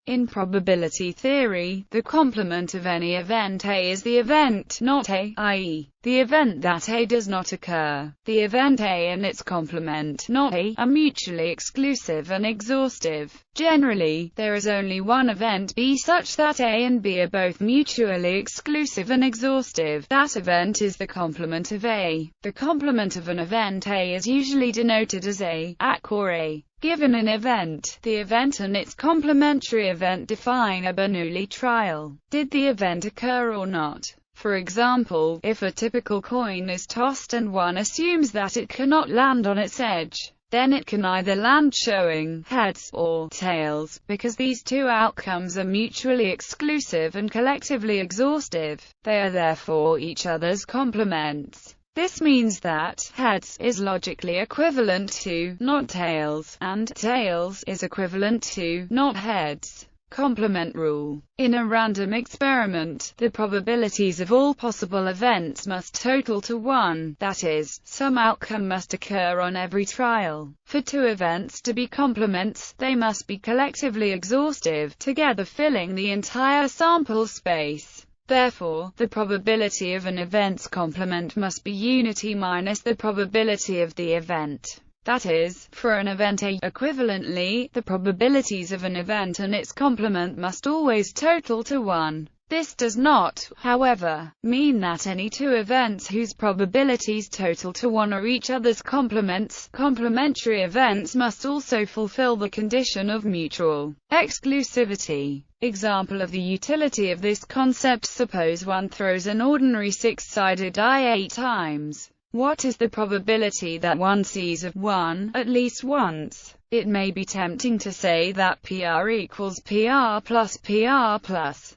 In probability theory, the complement of any event A is the event not A, i.e., the event that A does not occur. The event A and its complement not A are mutually exclusive and exhaustive. Generally, there is only one event B such that A and B are both mutually exclusive and exhaustive. That event is the complement of A. The complement of an event A is usually denoted as A, AC or A. Given an event, the event and its complementary event define a Bernoulli trial. Did the event occur or not? For example, if a typical coin is tossed and one assumes that it cannot land on its edge, then it can either land showing heads or tails, because these two outcomes are mutually exclusive and collectively exhaustive. They are therefore each other's complements. This means that heads is logically equivalent to not tails, and tails is equivalent to not heads. Complement rule. In a random experiment, the probabilities of all possible events must total to 1, that is, some outcome must occur on every trial. For two events to be complements, they must be collectively exhaustive, together filling the entire sample space. Therefore, the probability of an event's complement must be unity minus the probability of the event. That is, for an event A, equivalently, the probabilities of an event and its complement must always total to 1. This does not, however, mean that any two events whose probabilities total to 1 are each other's complements. Complementary events must also fulfill the condition of mutual exclusivity. Example of the utility of this concept: suppose one throws an ordinary six-sided die 8 times. What is the probability that one sees of 1 at least once? It may be tempting to say that PR equals PR plus PR plus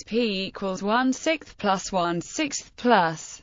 P equals 1/6 plus 1/6 plus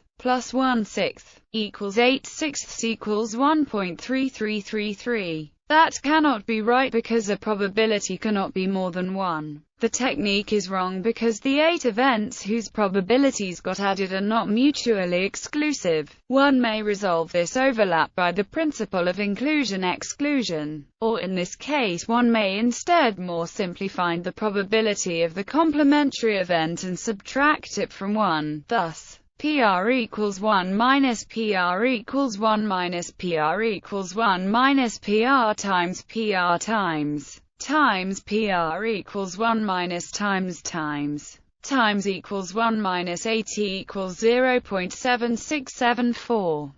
1/6 equals 8/6 equals 1.3333. That cannot be right because a probability cannot be more than 1. The technique is wrong because the 8 events whose probabilities got added are not mutually exclusive. One may resolve this overlap by the principle of inclusion-exclusion, or in this case one may instead more simply find the probability of the complementary event and subtract it from 1. Thus, PR equals 1 minus PR equals 1 minus PR equals 1 minus PR times PR times PR equals 1 minus times equals 1 minus 80 equals 0.7674.